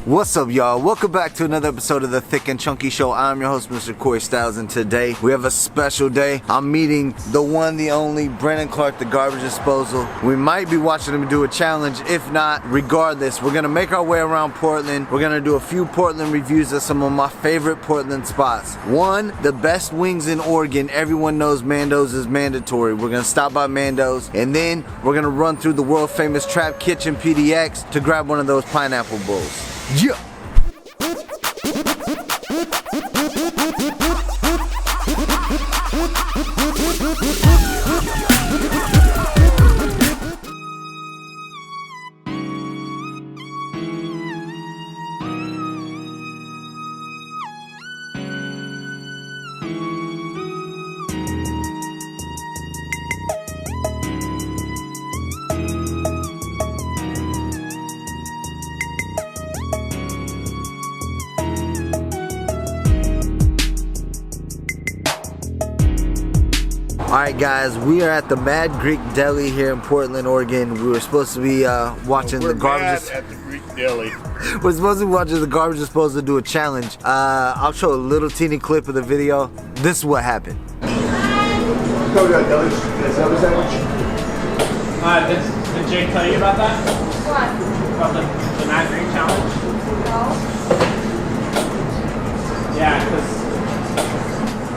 What's up, y'all? Welcome back to another episode of the Thick and Chunky Show. I'm your host, Mr. Corey Styles, and today we have a special day. I'm meeting the one, the only, Brandon Clark, the garbage disposal. We might be watching him do a challenge. If not, regardless, we're gonna make our way around Portland. We're gonna do a few Portland reviews of some of my favorite Portland spots. One, the best wings in Oregon. Everyone knows Mandos is mandatory. We're gonna stop by Mandos, and then we're gonna run through the world famous Trap Kitchen PDX to grab one of those pineapple bowls. Yeah. Alright guys, we are at the Mad Greek Deli here in Portland, Oregon. We were supposed to be watching the garbage. At the Greek Deli. We're supposed to be watching the garbage disposal do a challenge. I'll show a little teeny clip of the video. This is what happened. Go to Deli. Sandwich. Did Jake tell you about that? What? About the Mad Greek challenge? No. Yeah, because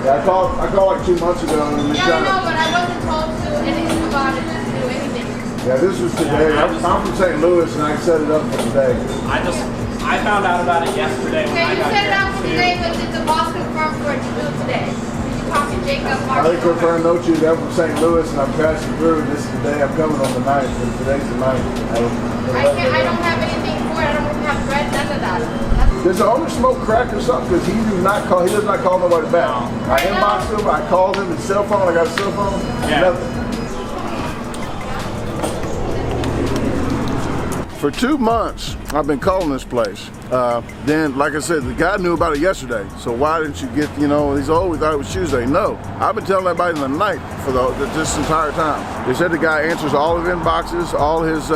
Yeah, I called like 2 months ago and we Yeah, I know, but I wasn't told to anything about it, to do anything. Yeah, this was today. I'm from St. Louis and I set it up for today. I found out about it yesterday when Okay, I you got set it here. up for today, but did the boss confirm for it to do today? Did you talk to Jacob? I think confirmed no to them from St. Louis and I'm passing through. This is the day I'm coming on the 9th and today's the 9th. I don't have anything for it. I don't have bread, none of that. Does the owner smoke crack or something? Because he does not call nobody back. I inboxed him, I called him, his cell phone, I got a cell phone, nothing. For 2 months, I've been calling this place. Then, like I said, the guy knew about it yesterday. So why didn't you get, he's, oh, we thought it was Tuesday. No, I've been telling everybody in the night for this entire time. They said the guy answers all his inboxes, all his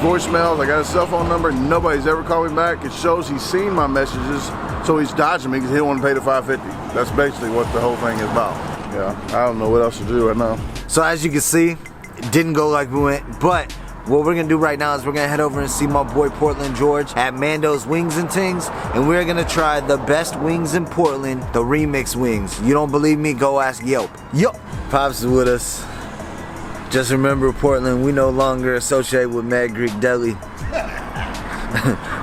voicemails. I got his cell phone number. Nobody's ever called me back. It shows he's seen my messages, so he's dodging me because he don't want to pay the $5.50. That's basically what the whole thing is about. Yeah, I don't know what else to do right now. So as you can see, it didn't go like we went, but what we're gonna do right now is we're gonna head over and see my boy Portland George at Mandos Wings and Tings, and we're gonna try the best wings in Portland, the remix wings. You don't believe me? Go ask Yelp. Yup. Pops is with us. Just remember, Portland, we no longer associate with Mad Greek Deli.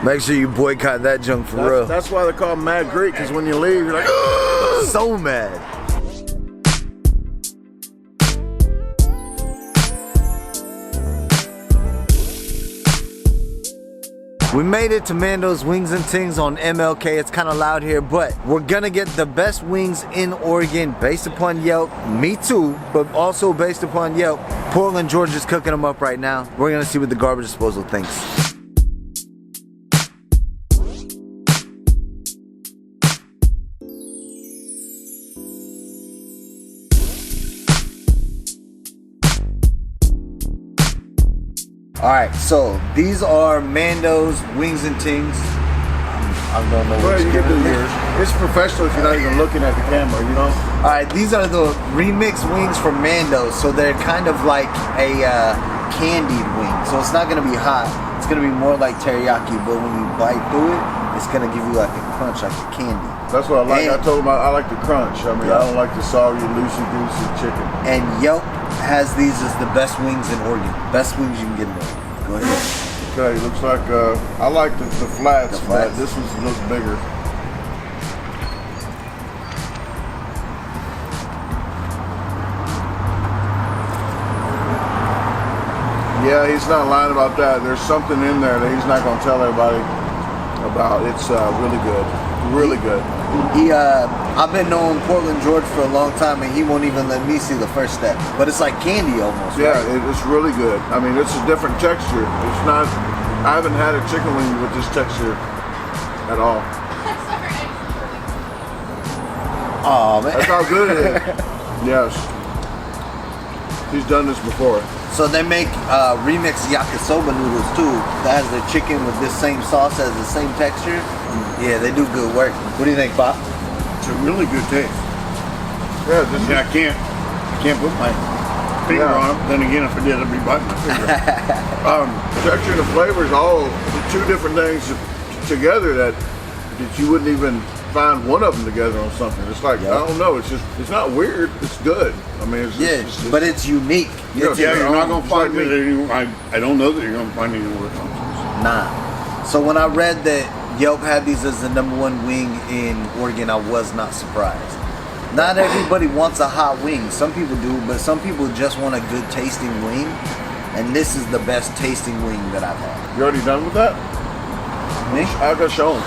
Make sure you boycott that junk for real. That's why they call them Mad Greek, because when you leave, you're like, ugh! So mad. We made it to Mandos Wings and Tings on MLK. It's kind of loud here, but we're gonna get the best wings in Oregon based upon Yelp. Me too, but also based upon Yelp. Portland George is cooking them up right now. We're gonna see what the garbage disposal thinks. Alright, so these are Mandos Wings and Tings. I don't know what you're giving it. It's professional if you're not even looking at the camera, Alright, these are the remix wings from Mandos, so they're kind of like a candied wing. So it's not gonna be hot. It's gonna be more like teriyaki, but when you bite through it, it's gonna give you like a crunch, like a candy. That's what I like. I told him I like the crunch. I mean, I don't like the soggy, loosey-goosey chicken. And Yelp has these as the best wings in Oregon. Best wings you can get in Oregon. Go ahead. Okay, looks like, I like the flats, but this one looks bigger. Yeah, he's not lying about that. There's something in there that he's not going to tell everybody about. It's really good. Really good. I've been knowing Portland George for a long time, and he won't even let me see the first step. But it's like candy almost. Yeah, right? it's really good. I mean, it's a different texture. It's not. I haven't had a chicken wing with this texture at all. Oh man, that's how good it is. Yes. He's done this before. So they make remixed yakisoba noodles too. That has the chicken with this same sauce, has the same texture. Yeah, they do good work. What do you think, Bob? It's a really good taste. Yeah, this I can't put my finger on it. Then again, if I did, I'd be biting my finger. texture and the flavors, all the two different things together that you wouldn't even find one of them together on something. It's like, I don't know, it's not weird, it's good. I mean, it's just, but it's unique. Yeah, you're not going to find it anywhere. I don't know that you're going to find it anywhere else. Nah. So when I read that Yelp had these as the #1 wing in Oregon, I was not surprised. Not everybody wants a hot wing. Some people do, but some people just want a good tasting wing. And this is the best tasting wing that I've had. You already done with that? Me? I'll go show him.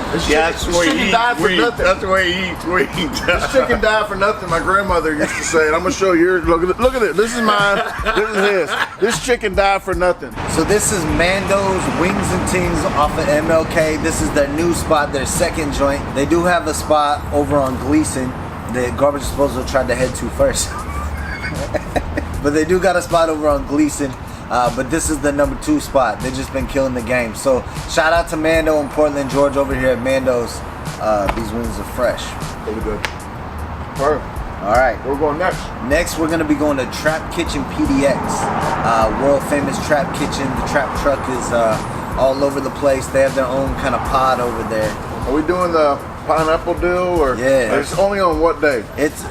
That's the way chicken died for nothing. That's the way he eats wings. This chicken died for nothing. My grandmother used to say it. I'm gonna show you. Look at it. This is mine. This is his. This chicken died for nothing. So this is Mandos Wings and Tings off of MLK. This is their new spot, their second joint. They do have a spot over on Gleason. The garbage disposal tried to head to first. But they do got a spot over on Gleason. But this is the #2 spot. They've just been killing the game. So shout out to Mando and Portland George over here at Mando's. These wings are fresh. Really good. Perfect. All right. Where we going next? Next, we're gonna be going to Trap Kitchen PDX, world famous Trap Kitchen. The trap truck is all over the place. They have their own kind of pod over there. Are we doing the pineapple deal or? Yeah. It's only on what day? It's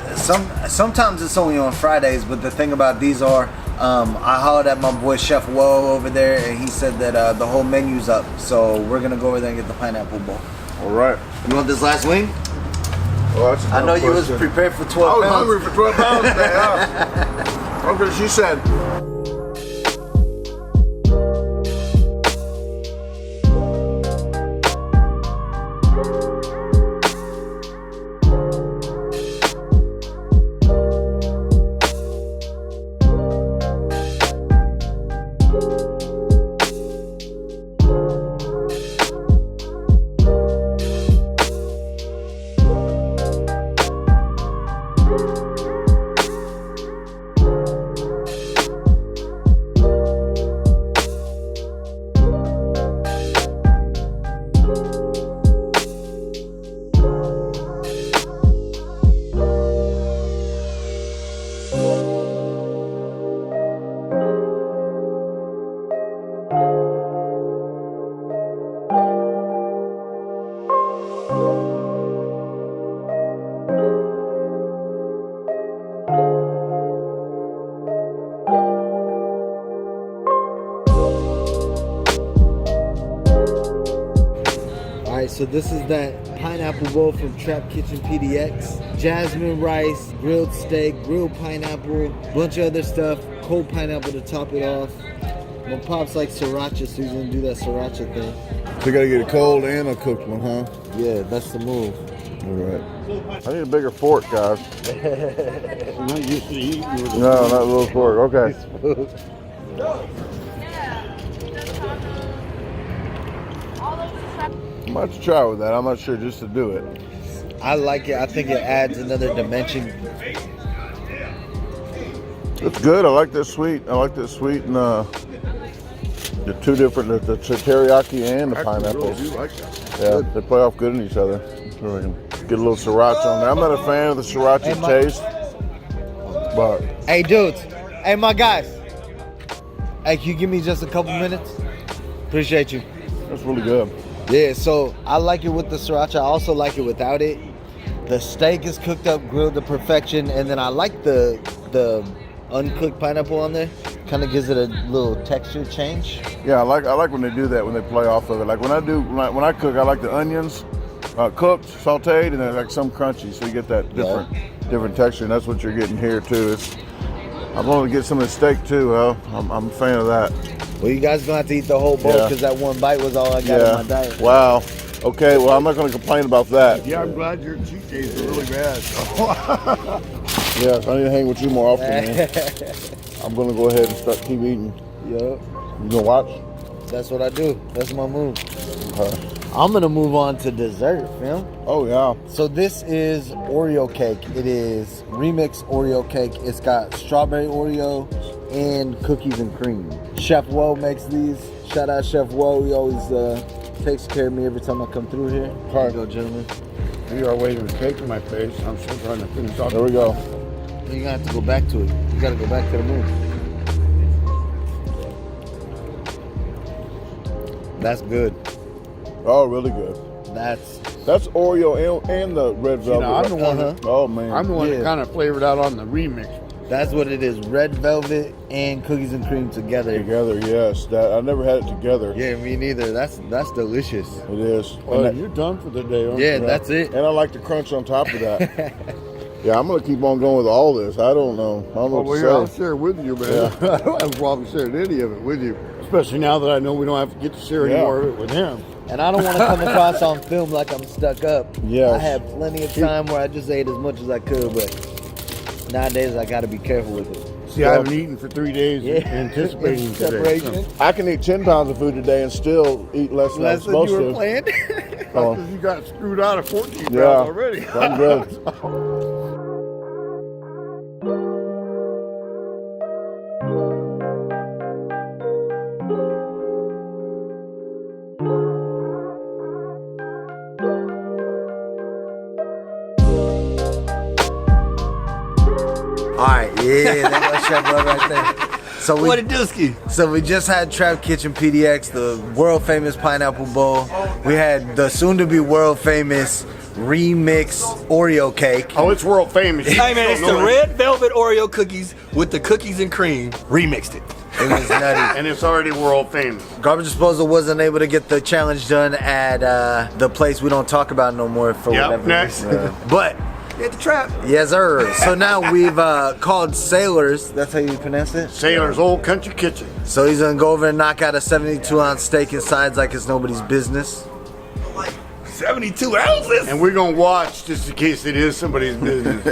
sometimes it's only on Fridays, but the thing about these are, I hollered at my boy Chef Woe over there, and he said that the whole menu's up. So we're gonna go over there and get the pineapple bowl. All right. You want this last wing? Well, that's a I know you was question. prepared for I 12 was pounds. hungry for 12 pounds today. Huh? Okay, she said. So this is that pineapple bowl from Trap Kitchen PDX. Jasmine rice, grilled steak, grilled pineapple, bunch of other stuff, cold pineapple to top it off. My pops like sriracha, so he's gonna do that sriracha thing. So you gotta get a cold and a cooked one, huh? Yeah, that's the move. All right. I need a bigger fork, guys. I'm not used to eating with a No, not a little fork. Okay. I might have to try with that. I'm not sure, just to do it. I like it. I think it adds another dimension. It's good. I like that sweet. I like that sweet and the two different, the teriyaki and the pineapple. I really do like that. Yeah, they play off good in each other. So we can get a little sriracha on there. I'm not a fan of the sriracha taste, but Hey, dudes. Hey, my guys. Hey, can you give me just a couple minutes? Appreciate you. it's really good. Yeah, so I like it with the sriracha. I also like it without it. The steak is cooked up, grilled to perfection, and then I like the uncooked pineapple on there. Kind of gives it a little texture change. Yeah, I like when they do that, when they play off of it. Like when I cook, I like the onions cooked, sauteed, and then like some crunchy, so you get that different texture, and that's what you're getting here too. I'm going to get some of the steak too. I'm a fan of that. Well, you guys gonna have to eat the whole bowl because that one bite was all I got in my diet. Wow. Okay, well, I'm not going to complain about that. Yeah, I'm glad your cheat days are really bad. Yeah, I need to hang with you more often, man. I'm going to go ahead and keep eating. Yup. You going to watch? That's what I do. That's my move. Okay. I'm gonna move on to dessert, fam. Oh yeah. So this is Oreo cake. It is remix Oreo cake. It's got strawberry Oreo and cookies and cream. Chef Woe makes these. Shout out Chef Woe. He always takes care of me every time I come through here. Here you go, gentlemen. We are waiting with cake in my face. I'm still trying to finish off. There we go. You're gonna have to go back to it. You gotta go back to the moon. That's good. Oh, really good. That's Oreo and the red velvet. know, I'm the one Oh man. I'm the one Yeah. that kind of flavored out on the remix. That's what it is. Red velvet and cookies and cream together. Together, yes. That I never had it together. Yeah, me neither. That's delicious. It is. Well, And you're done for the day, aren't Yeah, you? that's it. And I like the crunch on top of that. Yeah, I'm gonna keep on going with all this. I don't know. I don't know Well, what I'll to say. share with you, man. I don't have a problem sharing any of it with you. Especially now that I know we don't have to get to share any Yeah. more of it with him. And I don't want to come across on film like I'm stuck up. Yes. I had plenty of time where I just ate as much as I could, but nowadays I got to be careful with it. See, I haven't eaten for 3 days anticipating today. Separation. I can eat 10 pounds of food today and still eat less than I'm Less than supposed you were to. planned. Oh. Because you got screwed out of 14 pounds Yeah. already. I'm good. All right, yeah, there goes Chef Love right there. So we, What a dooski. So we just had Trap Kitchen PDX, the world famous pineapple bowl. We had the soon to be world famous remix Oreo cake. Oh, it's world famous. Hey man, it's the red velvet Oreo cookies with the cookies and cream remixed it. It was nutty. And it's already world famous. Garbage Disposal wasn't able to get the challenge done at the place we don't talk about no more for Yep, whatever next. reason. But At the trap. yes, sir. So now we've called Sailors. That's how you pronounce it. Sailor's Old Country Kitchen. So he's gonna go over and knock out a 72-ounce steak in sides like it's nobody's business. 72 ounces. And we're going to watch just in case it is somebody's business.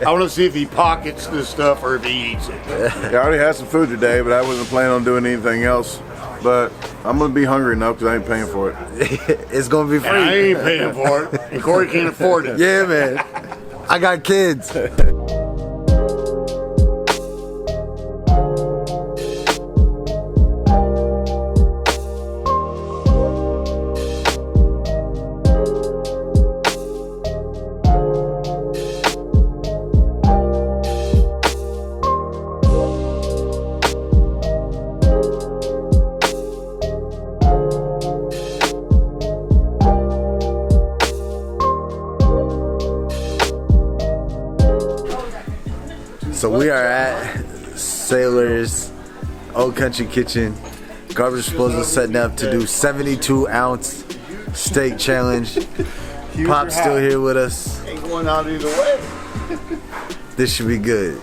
I want to see if he pockets this stuff or if he eats it. Yeah, I already had some food today, but I wasn't planning on doing anything else. But I'm gonna be hungry enough because I ain't paying for it. It's gonna be free. And I ain't paying for it. And Corey can't afford it. Yeah, man. I got kids. So we are at Sailor's Old Country Kitchen. Garbage Disposal setting up to do 72-ounce steak challenge. Pop's still here with us. Ain't going out either way. This should be good.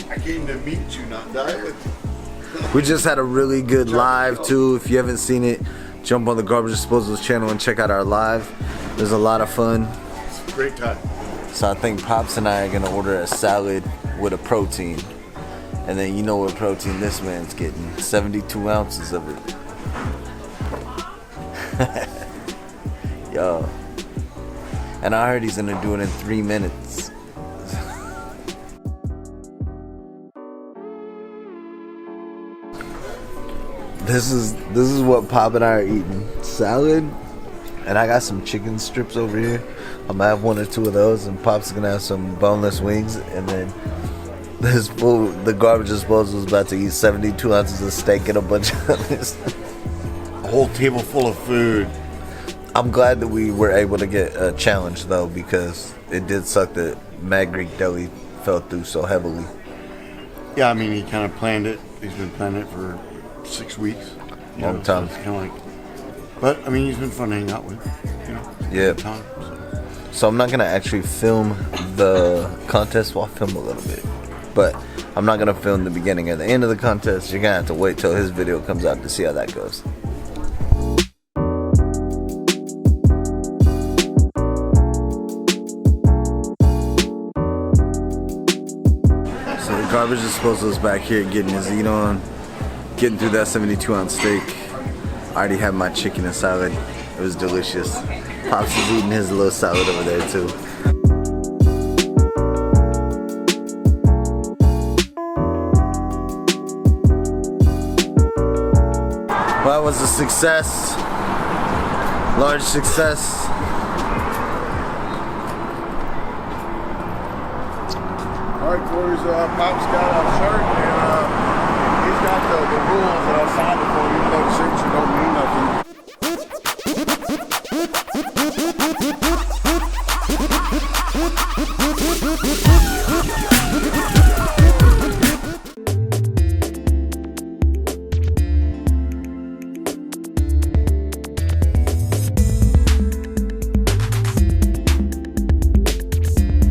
I came to meet you, not die with you. We just had a really good live too. If you haven't seen it, jump on the Garbage Disposal's channel and check out our live. There's a lot of fun. Great time. So I think Pops and I are gonna order a salad with a protein. And then you know what protein this man's getting. 72 ounces of it. Yo. And I heard he's gonna do it in 3 minutes. This is what Pop and I are eating. Salad. And I got some chicken strips over here. I'm gonna have 1 or 2 of those, and Pop's gonna have some boneless wings, and then this fool, the Garbage Disposal, is about to eat 72 ounces of steak and a bunch of others. A whole table full of food. I'm glad that we were able to get a challenge though, because it did suck that Greek Deli fell through so heavily. Yeah, I mean, he kind of planned it. He's been planning it for 6 weeks. Long time. So it's kind of like, but I mean, he's been fun to hang out with. You know. Yeah. Good time, so. So I'm not gonna actually film the contest. Well, I'll film a little bit, but I'm not gonna film the beginning or the end of the contest. You're gonna have to wait till his video comes out to see how that goes. So the Garbage Disposal is back here getting his eat on, getting through that 72-ounce steak. I already have my chicken and salad. It was delicious. Pops is eating his little salad over there too. Well, that was a success. Large success. Alright, Corey's Pop's got a shirt and he's got the rules that I signed before you